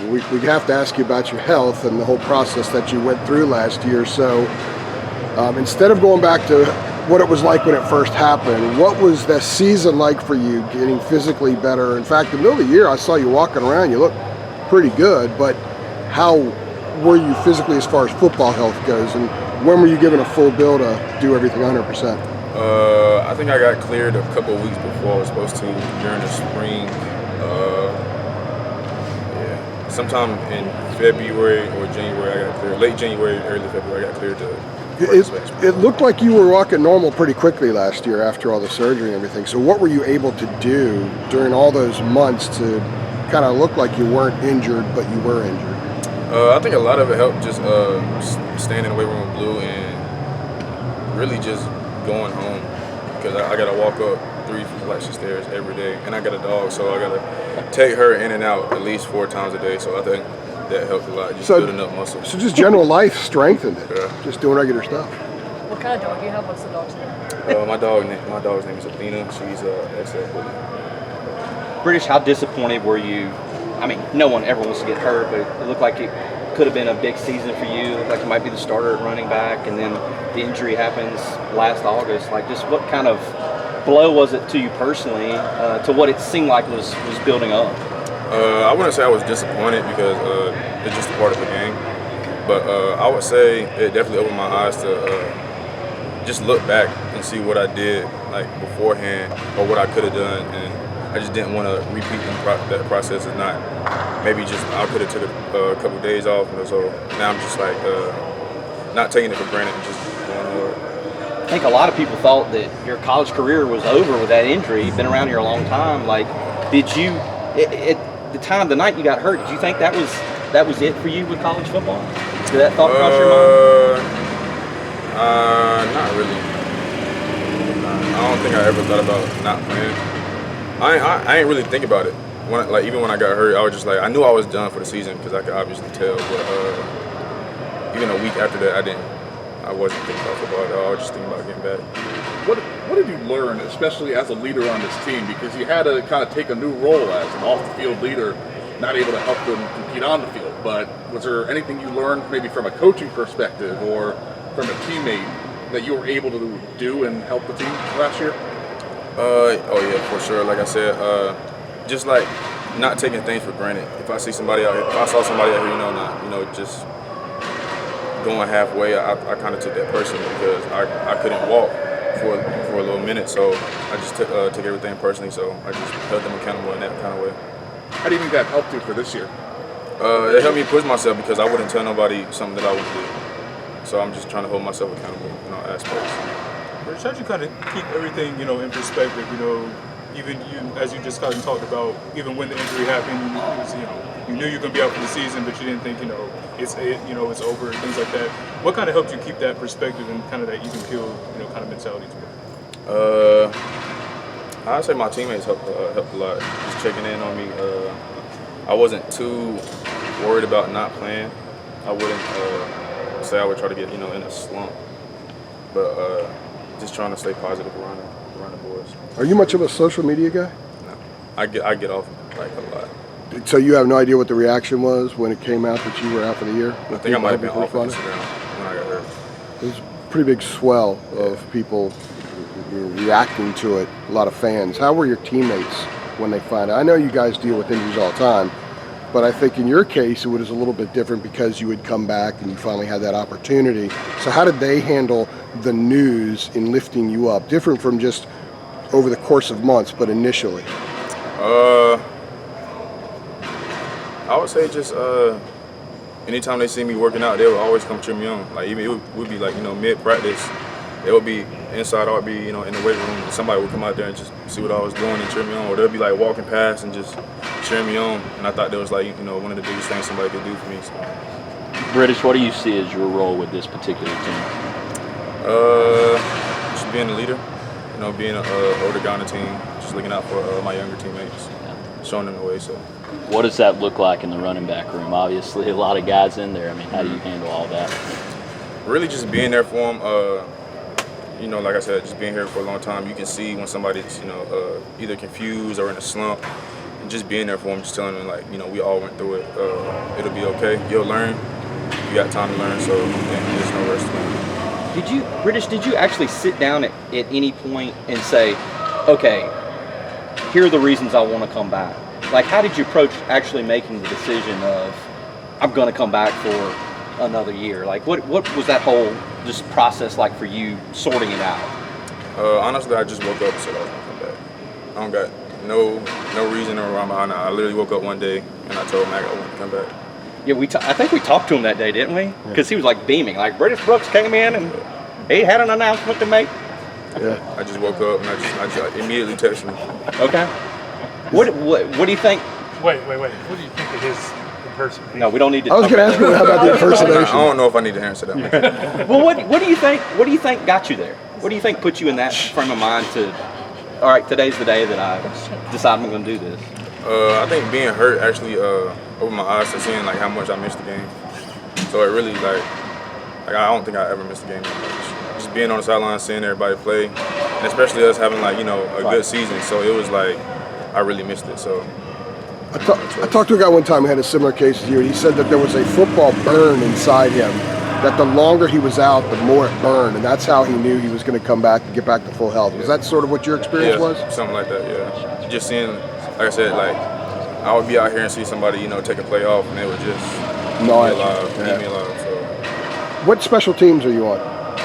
we have to ask you about your health and the whole process that you went through last year. So instead of going back to what it was like when it first happened, what was the season like for you getting physically better? In fact, in the middle of the year, I saw you walking around. You look pretty good, but how were you physically as far as football health goes? And when were you given a full bill to do everything 100%? I think I got cleared a couple of weeks before I was supposed to during the spring. Sometime in February or January I got cleared. Late January, early February I got cleared to. It looked like you were walking normal pretty quickly last year after all the surgery and everything. So what were you able to do during all those months to kind of look like you weren't injured, but you were injured? I think a lot of it helped just staying in the weight room with Blue and really just going home, because I got to walk up 3 flights of stairs every day, and I got a dog, so I got to take her in and out at least 4 times a day. So I think that helped a lot, just building up muscle. So just general life strengthened it, just doing regular stuff. What kind of dog do you have? What's the dog's name? My dog's name is Athena. She's XF bully. British, how disappointed were you? I mean, no one ever wants to get hurt, but it looked like it could have been a big season for you. It looked like you might be the starter at running back, and then the injury happens last August. Like, just what kind of blow was it to you personally, to what it seemed like was building up? I wouldn't say I was disappointed, because it's just a part of the game. But I would say it definitely opened my eyes to just look back and see what I did like beforehand, or what I could have done, and I just didn't want to repeat that process, and not maybe just I could have took a couple of days off, and so now I'm just like not taking it for granted and just going hard. I think a lot of people thought that your college career was over with that injury. You've been around here a long time. Like, did you at the time, the night you got hurt, did you think that was it for you with college football? Did that thought cross your mind? Not really. I don't think I ever thought about not playing. I ain't really think about it. Even when I got hurt, I was just like, I knew I was done for the season, because I could obviously tell. But even a week after that, I wasn't thinking about football at all. I was just thinking about getting back. What did you learn, especially as a leader on this team? Because you had to kind of take a new role as an off-the-field leader, not able to help them compete on the field. But was there anything you learned, maybe from a coaching perspective or from a teammate, that you were able to do and help the team last year? Oh yeah, for sure. Like I said, just like not taking things for granted. If I see somebody out here, if I saw somebody out here, just going halfway, I kind of took that personally, because I couldn't walk for a little minute, so I just took everything personally. So I just held them accountable in that kind of way. How do you think that helped you for this year? It helped me push myself, because I wouldn't tell nobody something that I wouldn't do. So I'm just trying to hold myself accountable in all aspects. Rich, how'd you kind of keep everything, in perspective? Even you, as you just kind of talked about, even when the injury happened, you knew you were going to be out for the season, but you didn't think, it's over and things like that. What kind of helped you keep that perspective and kind of that even keel, kind of mentality to it? I'd say my teammates helped a lot, just checking in on me. I wasn't too worried about not playing. I wouldn't say I would try to get in a slump, but just trying to stay positive around the boys. Are you much of a social media guy? No, I get off like a lot. So you have no idea what the reaction was when it came out that you were out for the year? I think I might have been off of Instagram when I got hurt. There's a pretty big swell of people reacting to it, a lot of fans. How were your teammates when they find out? I know you guys deal with injuries all the time, but I think in your case it was a little bit different, because you had come back and you finally had that opportunity. So how did they handle the news in lifting you up, different from just over the course of months, but initially? I would say just anytime they see me working out, they would always come cheer me on. Like, even it would be like, mid-practice, they would be inside, I would be, in the weight room, and somebody would come out there and just see what I was doing and cheer me on, or they'll be like walking past and just cheer me on. And I thought that was like, one of the biggest things somebody could do for me. So. British, what do you see as your role with this particular team? Just being a leader, being an older guy on the team, just looking out for my younger teammates, showing them the way. So. What does that look like in the running back room? Obviously, a lot of guys in there. I mean, how do you handle all that? Really just being there for them. Like I said, just being here for a long time, you can see when somebody's, either confused or in a slump, and just being there for him, just telling him like, you know, we all went through it. It'll be okay. You'll learn. You got time to learn, so there's no rush to learn. Did you actually sit down at any point and say, okay, here are the reasons I want to come back? Like, how did you approach actually making the decision of, I'm going to come back for another year? Like, what was that whole just process like for you sorting it out? Honestly, I just woke up and said I was going to come back. I don't got no reason or rhyme behind it. I literally woke up one day and I told Mac I wanted to come back. Yeah, I think we talked to him that day, didn't we? Because he was like beaming. Like, British Brooks came in and he had an announcement to make. Yeah. I just woke up and I just immediately texted him. Okay. What do you think? Wait. What do you think of his impersonation? No, we don't need to. I was going to ask you about the I impersonation. don't know if I need to answer that one. Well, what do you think? What do you think got you there? What do you think put you in that frame of mind to? All right, today's the day that I decide I'm going to do this. I think being hurt actually opened my eyes to seeing like how much I missed the game. So it really like I don't think I ever missed a game that much. Just being on the sideline, seeing everybody play, and especially us having like, you know, a good season. So it was like I really missed it. So I talked to a guy one time who had a similar case as you, and he said that there was a football burn inside him, that the longer he was out, the more it burned, and that's how he knew he was going to come back and get back to full health. Was that sort of what your experience was? Something like that, yeah. Just seeing, like I said, like I would be out here and see somebody, you know, take a play off, and they would just leave me alive. So what special teams are you on?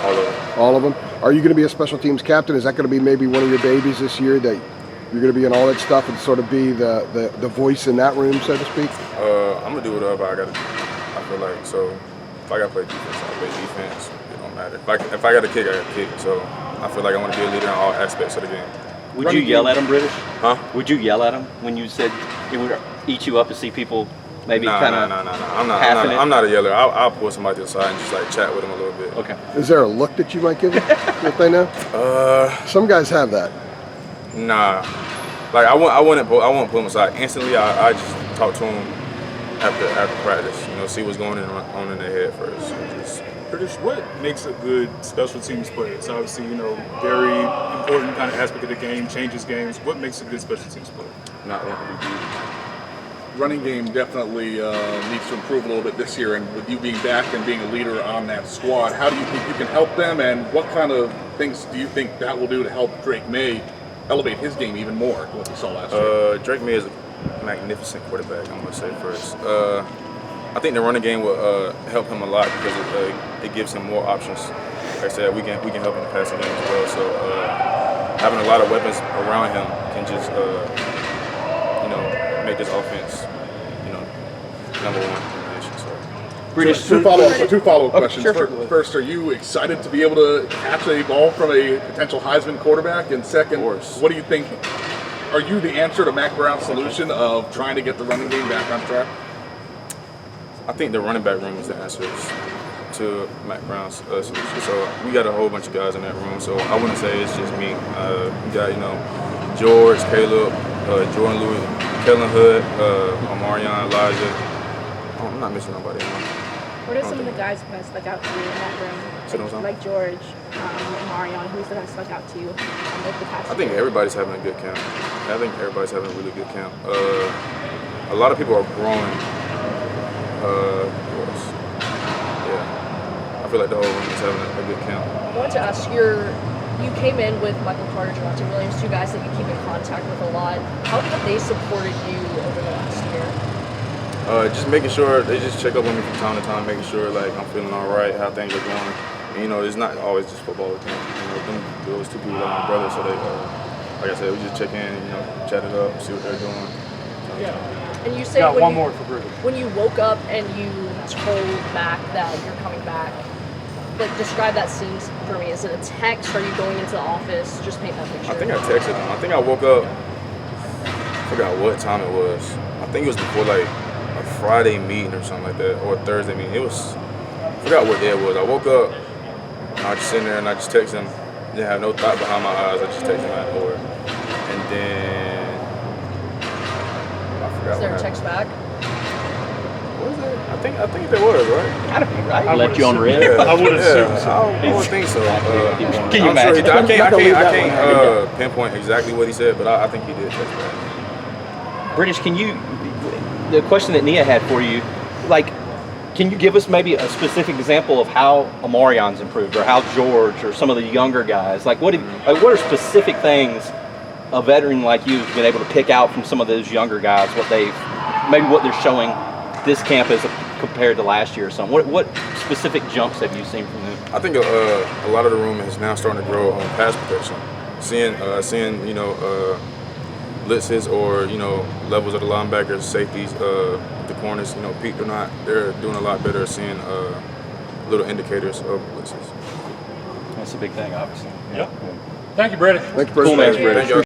all of it. All of them? Are you going to be a special teams captain? Is that going to be maybe one of your babies this year, that you're going to be in all that stuff and sort of be the voice in that room, so to speak? I'm gonna do whatever I gotta do. I feel like, so if I gotta play defense, I'll play defense. It don't matter. If I gotta kick, I gotta kick. So I feel like I want to be a leader in all aspects of the game. Would you yell at him, British? Huh? Would you yell at him when you said it would eat you up to see people maybe kind of? No. I'm not a yeller. I'll pull somebody to the side and just like chat with them a little bit. Okay. Is there a look that you might give them if they know? Some guys have that. Nah. Like I wouldn't pull them aside instantly. I just talk to them after practice. You know, see what's going on in their head first. Just, British, what makes a good special teams player? It's obviously, you know, very important kind of aspect of the game, changes games. What makes a good special teams player? not wanting to be beat. Running game definitely needs to improve a little bit this year, and with you being back and being a leader on that squad, how do you think you can help them, and what kind of things do you think that will do to help Drake May elevate his game even more than what we saw last year? Drake May is a magnificent quarterback, I'm going to say first. I think the running game will help him a lot because it gives him more options. Like I said, we can help in the passing game as well. So having a lot of weapons around him can just make this offense number one in the nation. So. British. Two follow-up questions. Sure. First, are you excited to be able to catch a ball from a potential Heisman quarterback? And second, what do you think? Are you the answer to Mac Brown's solution of trying to get the running game back on track? I think the running back room is the answer to Mac Brown's solution. So we got a whole bunch of guys in that room. So I wouldn't say it's just me. We got George, Caleb, Jordan Lewis, Kellen Hood, Omarion, Elijah. I'm not missing nobody. What are some of the guys who kind of stuck out to you in that room? Like George, Omarion, who's the guy stuck out to you over the past I think year? everybody's having a good camp. I think everybody's having a really good camp. A lot of people are growing. I feel like the whole room is having a good camp. I wanted to ask you came in with Michael Carter, Javonte Williams, two guys that you keep in contact with a lot. How have they supported you over the last year? Just making sure they just check up on me from time to time, making sure like I'm feeling all right, how things are going. And, it's not always just football with them. Those two people are my brothers, so they, like I said, we just check in, chat it up, see what they're doing. And you say Got one more for British. When you woke up and you told Mac that you're coming back, like describe that scene for me. Is it a text? Are you going into the office? Just paint that picture. I think I texted him. I think I woke up, I forgot what time it was. I think it was before like a Friday meeting or something like that, or a Thursday meeting. I forgot what day it was. I woke up, and I was just sitting there and I just texted him. Didn't have no thought behind my eyes. I just texted him out of nowhere. And then I forgot. Is there a text back? Was it? I think there was, right? Gotta be, right? I left you on red. Yeah, I would assume so. I would think so. Can you I'm sure imagine? I can't pinpoint exactly what he said, but I think he did text back. British, the question that Nia had for you, like, can you give us maybe a specific example of how Amarion's improved, or how George, or some of the younger guys? Like, what are specific things a veteran like you has been able to pick out from some of those younger guys? What they're showing this camp as compared to last year or something. What specific jumps have you seen from them? I think a lot of the room is now starting to grow on pass protection. Seeing blitzes or levels of the linebackers, safeties, the corners, peaked or not, they're doing a lot better at seeing little indicators of blitzes. That's a big thing, obviously. Yep. Thank you, Brady. Thanks, Brady. Cool, man. Thank you.